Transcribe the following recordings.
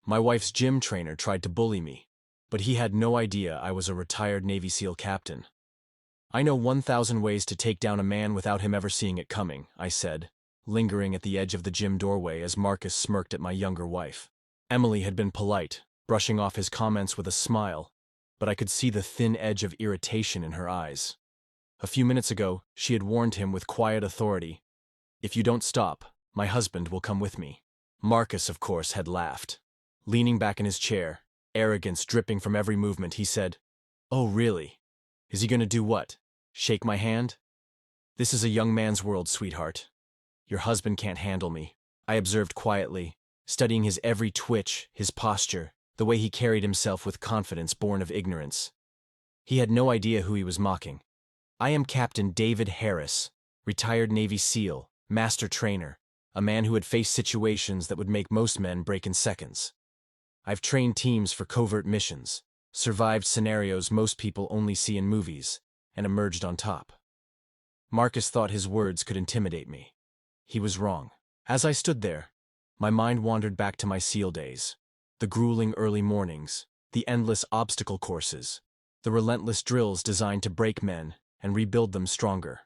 My wife's gym trainer tried to bully me, but he had no idea I was a retired Navy SEAL captain. "I know 1,000 ways to take down a man without him ever seeing it coming," I said, lingering at the edge of the gym doorway as Marcus smirked at my younger wife. Emily had been polite, brushing off his comments with a smile, but I could see the thin edge of irritation in her eyes. A few minutes ago, she had warned him with quiet authority, "If you don't stop, my husband will come with me." Marcus, of course, had laughed. Leaning back in his chair, arrogance dripping from every movement, he said, "Oh, really? Is he going to do what? Shake my hand? This is a young man's world, sweetheart. Your husband can't handle me," I observed quietly, studying his every twitch, his posture, the way he carried himself with confidence born of ignorance. He had no idea who he was mocking. "I am Captain David Harris, retired Navy SEAL, master trainer, a man who had faced situations that would make most men break in seconds. I've trained teams for covert missions, survived scenarios most people only see in movies, and emerged on top." Marcus thought his words could intimidate me. He was wrong. As I stood there, my mind wandered back to my SEAL days, the grueling early mornings, the endless obstacle courses, the relentless drills designed to break men and rebuild them stronger.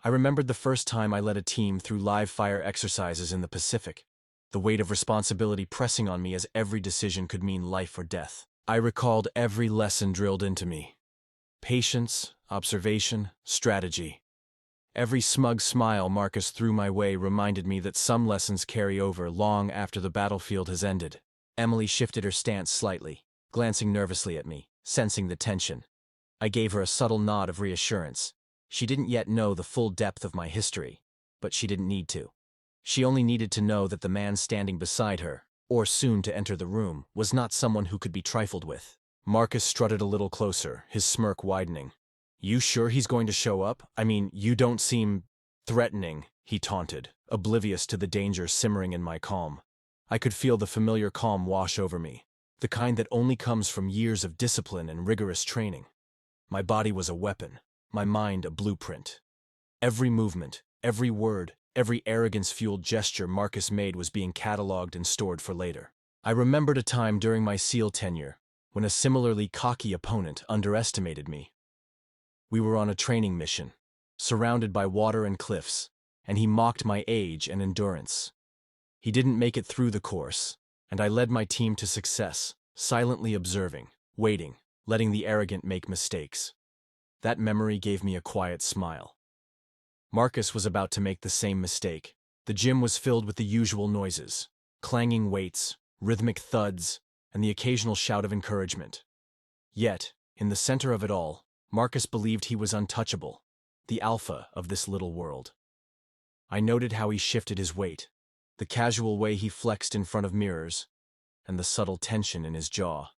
I remembered the first time I led a team through live fire exercises in the Pacific, the weight of responsibility pressing on me as every decision could mean life or death. I recalled every lesson drilled into me. Patience, observation, strategy. Every smug smile Marcus threw my way reminded me that some lessons carry over long after the battlefield has ended. Emily shifted her stance slightly, glancing nervously at me, sensing the tension. I gave her a subtle nod of reassurance. She didn't yet know the full depth of my history, but she didn't need to. She only needed to know that the man standing beside her, or soon to enter the room, was not someone who could be trifled with. Marcus strutted a little closer, his smirk widening. "You sure he's going to show up? I mean, you don't seem threatening," he taunted, oblivious to the danger simmering in my calm. I could feel the familiar calm wash over me, the kind that only comes from years of discipline and rigorous training. My body was a weapon, my mind a blueprint. Every movement, every word, every arrogance-fueled gesture Marcus made was being catalogued and stored for later. I remembered a time during my SEAL tenure when a similarly cocky opponent underestimated me. We were on a training mission, surrounded by water and cliffs, and he mocked my age and endurance. He didn't make it through the course, and I led my team to success, silently observing, waiting, letting the arrogant make mistakes. That memory gave me a quiet smile. Marcus was about to make the same mistake. The gym was filled with the usual noises, clanging weights, rhythmic thuds, and the occasional shout of encouragement. Yet, in the center of it all, Marcus believed he was untouchable, the alpha of this little world. I noted how he shifted his weight, the casual way he flexed in front of mirrors, and the subtle tension in his jaw.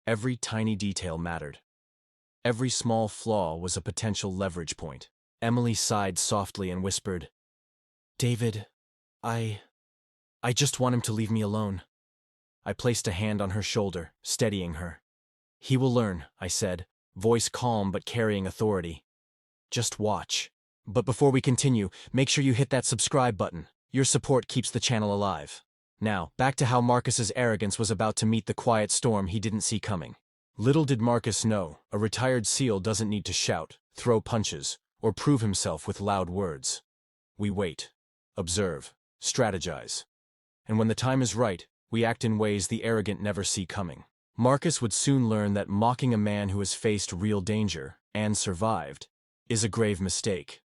Every tiny detail mattered. Every small flaw was a potential leverage point. Emily sighed softly and whispered, "David, I just want him to leave me alone." I placed a hand on her shoulder, steadying her. "He will learn," I said, voice calm but carrying authority. "Just watch." But before we continue, make sure you hit that subscribe button. Your support keeps the channel alive. Now, back to how Marcus's arrogance was about to meet the quiet storm he didn't see coming. Little did Marcus know, a retired SEAL doesn't need to shout, throw punches, or prove himself with loud words. We wait, observe, strategize. And when the time is right, we act in ways the arrogant never see coming. Marcus would soon learn that mocking a man who has faced real danger, and survived, is a grave mistake.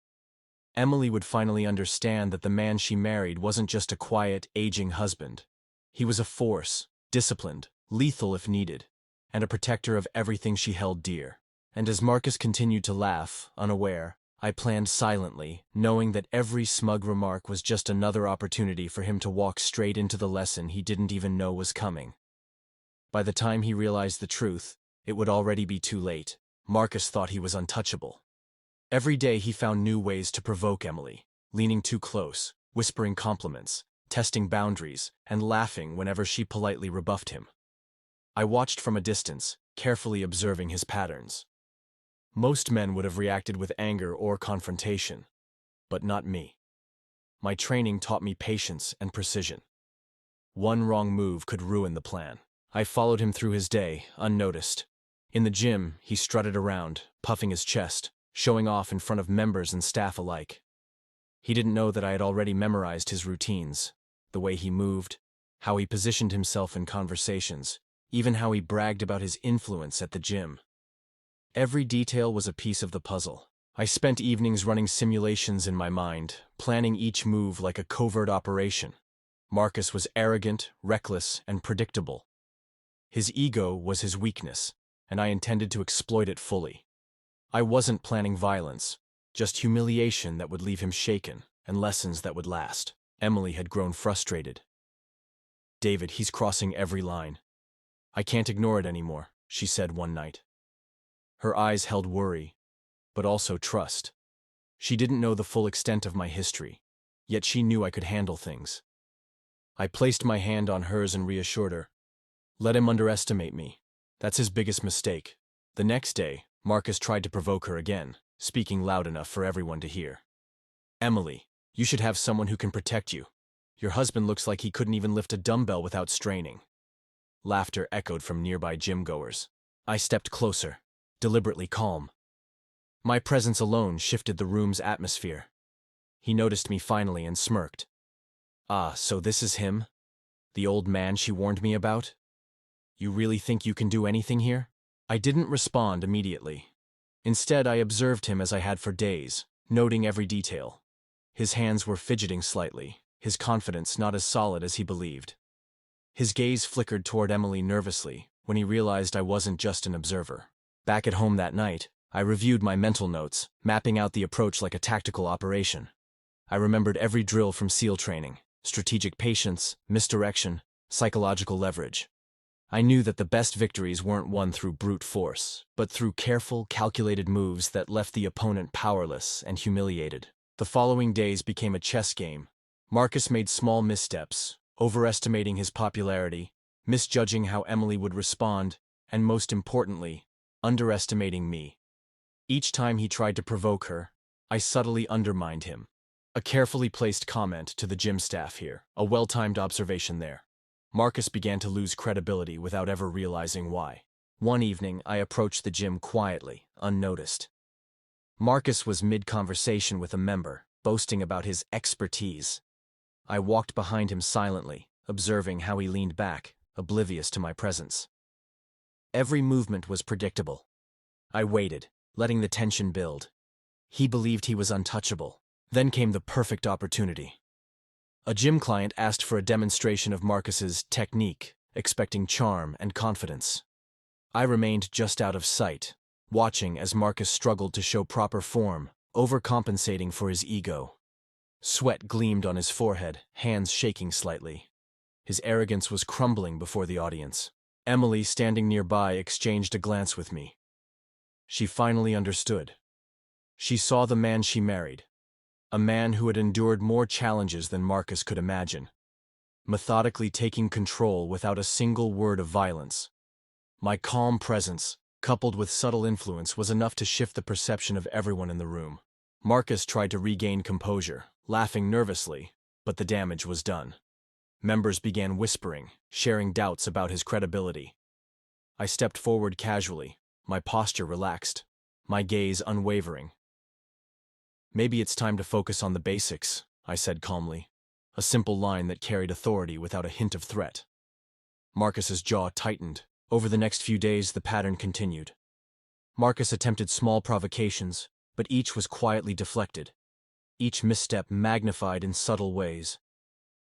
Emily would finally understand that the man she married wasn't just a quiet, aging husband. He was a force, disciplined, lethal if needed, and a protector of everything she held dear. And as Marcus continued to laugh, unaware, I planned silently, knowing that every smug remark was just another opportunity for him to walk straight into the lesson he didn't even know was coming. By the time he realized the truth, it would already be too late. Marcus thought he was untouchable. Every day he found new ways to provoke Emily, leaning too close, whispering compliments, testing boundaries, and laughing whenever she politely rebuffed him. I watched from a distance, carefully observing his patterns. Most men would have reacted with anger or confrontation, but not me. My training taught me patience and precision. One wrong move could ruin the plan. I followed him through his day, unnoticed. In the gym, he strutted around, puffing his chest, showing off in front of members and staff alike. He didn't know that I had already memorized his routines, the way he moved, how he positioned himself in conversations, even how he bragged about his influence at the gym. Every detail was a piece of the puzzle. I spent evenings running simulations in my mind, planning each move like a covert operation. Marcus was arrogant, reckless, and predictable. His ego was his weakness, and I intended to exploit it fully. I wasn't planning violence, just humiliation that would leave him shaken, and lessons that would last. Emily had grown frustrated. "David, he's crossing every line. I can't ignore it anymore," she said one night. Her eyes held worry, but also trust. She didn't know the full extent of my history, yet she knew I could handle things. I placed my hand on hers and reassured her. "Let him underestimate me. That's his biggest mistake." The next day, Marcus tried to provoke her again, speaking loud enough for everyone to hear. "Emily, you should have someone who can protect you. Your husband looks like he couldn't even lift a dumbbell without straining." Laughter echoed from nearby gym-goers. I stepped closer, deliberately calm. My presence alone shifted the room's atmosphere. He noticed me finally and smirked. "Ah, so this is him? The old man she warned me about? You really think you can do anything here?" I didn't respond immediately. Instead, I observed him as I had for days, noting every detail. His hands were fidgeting slightly, his confidence not as solid as he believed. His gaze flickered toward Emily nervously when he realized I wasn't just an observer. Back at home that night, I reviewed my mental notes, mapping out the approach like a tactical operation. I remembered every drill from SEAL training: strategic patience, misdirection, psychological leverage. I knew that the best victories weren't won through brute force, but through careful, calculated moves that left the opponent powerless and humiliated. The following days became a chess game. Marcus made small missteps, overestimating his popularity, misjudging how Emily would respond, and most importantly, underestimating me. Each time he tried to provoke her, I subtly undermined him. A carefully placed comment to the gym staff here, a well-timed observation there. Marcus began to lose credibility without ever realizing why. One evening, I approached the gym quietly, unnoticed. Marcus was mid-conversation with a member, boasting about his expertise. I walked behind him silently, observing how he leaned back, oblivious to my presence. Every movement was predictable. I waited, letting the tension build. He believed he was untouchable. Then came the perfect opportunity. A gym client asked for a demonstration of Marcus's technique, expecting charm and confidence. I remained just out of sight, watching as Marcus struggled to show proper form, overcompensating for his ego. Sweat gleamed on his forehead, hands shaking slightly. His arrogance was crumbling before the audience. Emily, standing nearby, exchanged a glance with me. She finally understood. She saw the man she married, a man who had endured more challenges than Marcus could imagine, methodically taking control without a single word of violence. My calm presence, coupled with subtle influence, was enough to shift the perception of everyone in the room. Marcus tried to regain composure, laughing nervously, but the damage was done. Members began whispering, sharing doubts about his credibility. I stepped forward casually, my posture relaxed, my gaze unwavering. "Maybe it's time to focus on the basics," I said calmly, a simple line that carried authority without a hint of threat. Marcus's jaw tightened. Over the next few days, the pattern continued. Marcus attempted small provocations, but each was quietly deflected, each misstep magnified in subtle ways.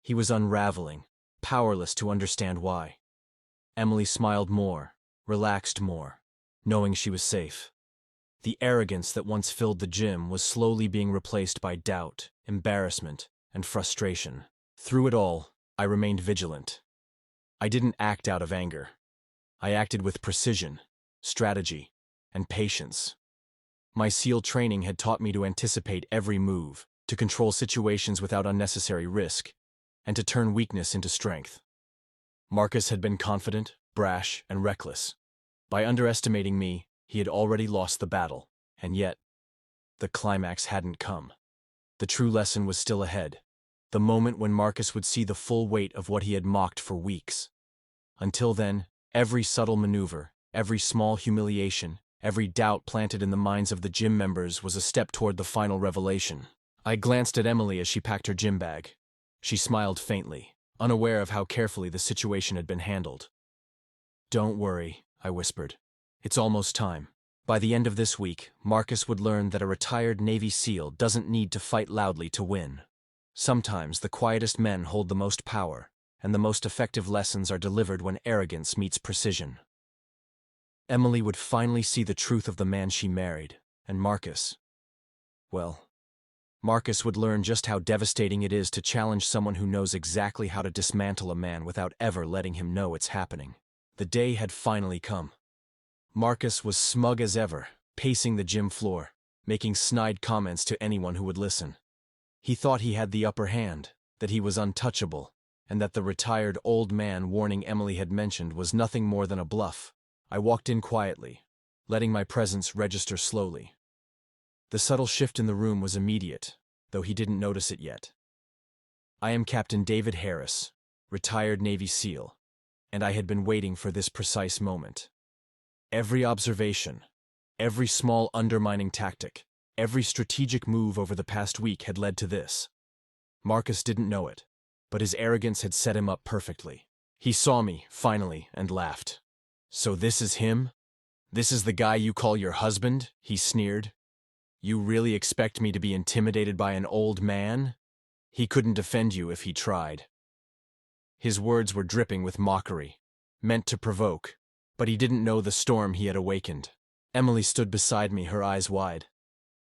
He was unraveling, powerless to understand why. Emily smiled more, relaxed more, knowing she was safe. The arrogance that once filled the gym was slowly being replaced by doubt, embarrassment, and frustration. Through it all, I remained vigilant. I didn't act out of anger. I acted with precision, strategy, and patience. My SEAL training had taught me to anticipate every move, to control situations without unnecessary risk, and to turn weakness into strength. Marcus had been confident, brash, and reckless. By underestimating me, he had already lost the battle, and yet, the climax hadn't come. The true lesson was still ahead. The moment when Marcus would see the full weight of what he had mocked for weeks. Until then, every subtle maneuver, every small humiliation, every doubt planted in the minds of the gym members was a step toward the final revelation. I glanced at Emily as she packed her gym bag. She smiled faintly, unaware of how carefully the situation had been handled. "Don't worry," I whispered. "It's almost time. By the end of this week, Marcus would learn that a retired Navy SEAL doesn't need to fight loudly to win. Sometimes the quietest men hold the most power, and the most effective lessons are delivered when arrogance meets precision." Emily would finally see the truth of the man she married, and Marcus, well, Marcus would learn just how devastating it is to challenge someone who knows exactly how to dismantle a man without ever letting him know it's happening. The day had finally come. Marcus was smug as ever, pacing the gym floor, making snide comments to anyone who would listen. He thought he had the upper hand, that he was untouchable, and that the retired old man warning Emily had mentioned was nothing more than a bluff. I walked in quietly, letting my presence register slowly. The subtle shift in the room was immediate, though he didn't notice it yet. "I am Captain David Harris, retired Navy SEAL, and I had been waiting for this precise moment. Every observation, every small undermining tactic, every strategic move over the past week had led to this." Marcus didn't know it, but his arrogance had set him up perfectly. He saw me, finally, and laughed. "So this is him? This is the guy you call your husband?" he sneered. "You really expect me to be intimidated by an old man? He couldn't defend you if he tried." His words were dripping with mockery, meant to provoke, but he didn't know the storm he had awakened. Emily stood beside me, her eyes wide.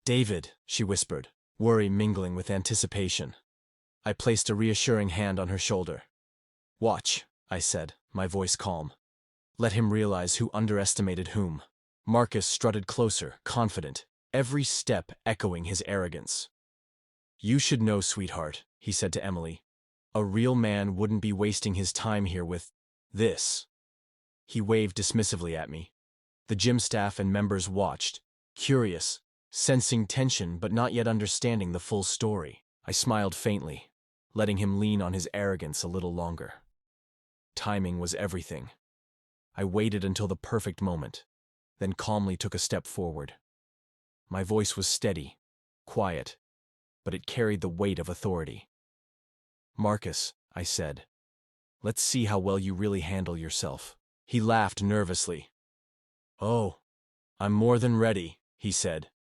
"David," she whispered, worry mingling with anticipation. I placed a reassuring hand on her shoulder. "Watch," I said, my voice calm. "Let him realize who underestimated whom." Marcus strutted closer, confident, every step echoing his arrogance. "You should know, sweetheart," he said to Emily. "A real man wouldn't be wasting his time here with this." He waved dismissively at me. The gym staff and members watched, curious, sensing tension but not yet understanding the full story. I smiled faintly, letting him lean on his arrogance a little longer. Timing was everything. I waited until the perfect moment, then calmly took a step forward. My voice was steady, quiet, but it carried the weight of authority. "Marcus," I said, "let's see how well you really handle yourself." He laughed nervously. "Oh, I'm more than ready," he said,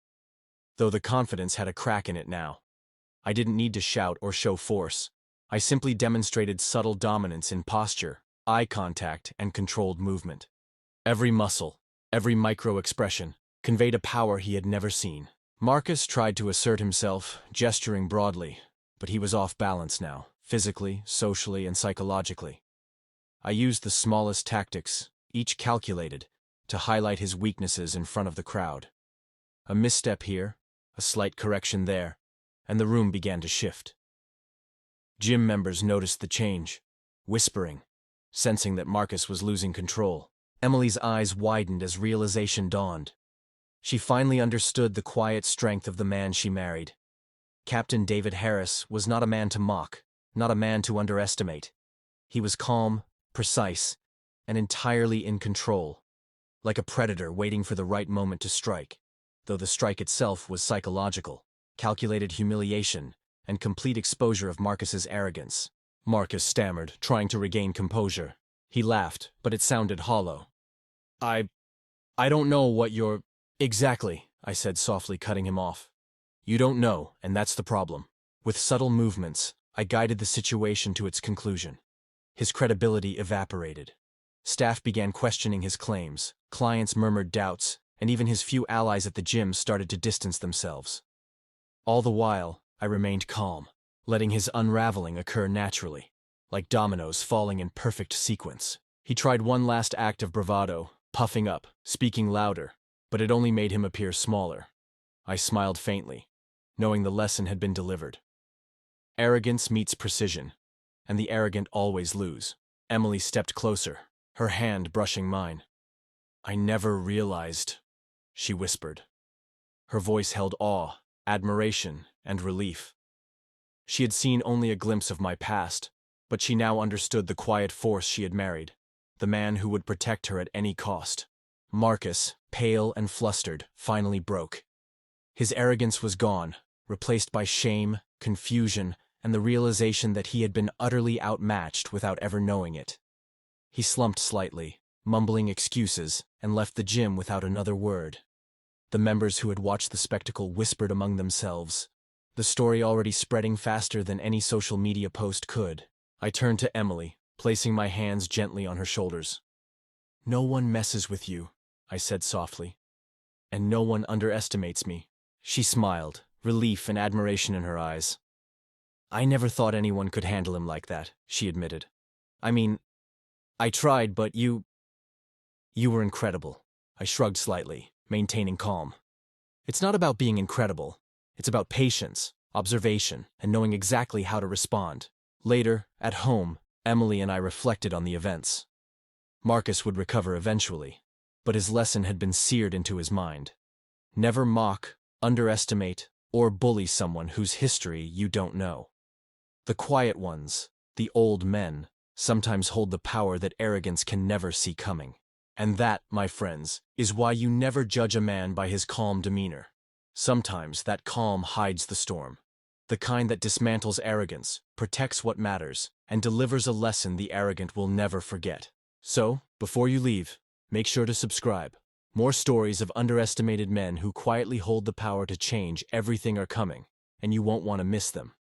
though the confidence had a crack in it now. I didn't need to shout or show force. I simply demonstrated subtle dominance in posture, eye contact, and controlled movement. Every muscle, every micro-expression, conveyed a power he had never seen. Marcus tried to assert himself, gesturing broadly, but he was off balance now, physically, socially, and psychologically. I used the smallest tactics, each calculated, to highlight his weaknesses in front of the crowd. A misstep here, a slight correction there, and the room began to shift. Gym members noticed the change, whispering, sensing that Marcus was losing control. Emily's eyes widened as realization dawned. She finally understood the quiet strength of the man she married. Captain David Harris was not a man to mock, not a man to underestimate. He was calm, precise, and entirely in control, like a predator waiting for the right moment to strike, though the strike itself was psychological, calculated humiliation, and complete exposure of Marcus's arrogance. Marcus stammered, trying to regain composure. He laughed, but it sounded hollow. I don't know what you're—" "Exactly," I said softly, cutting him off. "You don't know, and that's the problem." With subtle movements, I guided the situation to its conclusion. His credibility evaporated. Staff began questioning his claims, clients murmured doubts, and even his few allies at the gym started to distance themselves. All the while, I remained calm, letting his unraveling occur naturally, like dominoes falling in perfect sequence. He tried one last act of bravado, puffing up, speaking louder, but it only made him appear smaller. I smiled faintly, knowing the lesson had been delivered. Arrogance meets precision, and the arrogant always lose. Emily stepped closer, her hand brushing mine. "I never realized," she whispered. Her voice held awe, admiration, and relief. She had seen only a glimpse of my past, but she now understood the quiet force she had married, the man who would protect her at any cost. Marcus, pale and flustered, finally broke. His arrogance was gone, replaced by shame, confusion, and the realization that he had been utterly outmatched without ever knowing it. He slumped slightly, mumbling excuses, and left the gym without another word. The members who had watched the spectacle whispered among themselves, the story already spreading faster than any social media post could. I turned to Emily, placing my hands gently on her shoulders. "No one messes with you," I said softly. "And no one underestimates me." She smiled, relief and admiration in her eyes. "I never thought anyone could handle him like that," she admitted. "I mean, I tried, but you were incredible." I shrugged slightly, maintaining calm. "It's not about being incredible. It's about patience, observation, and knowing exactly how to respond." Later, at home, Emily and I reflected on the events. Marcus would recover eventually, but his lesson had been seared into his mind. Never mock, underestimate, or bully someone whose history you don't know. The quiet ones, the old men, sometimes hold the power that arrogance can never see coming. And that, my friends, is why you never judge a man by his calm demeanor. Sometimes that calm hides the storm. The kind that dismantles arrogance, protects what matters, and delivers a lesson the arrogant will never forget. So, before you leave, make sure to subscribe. More stories of underestimated men who quietly hold the power to change everything are coming, and you won't want to miss them.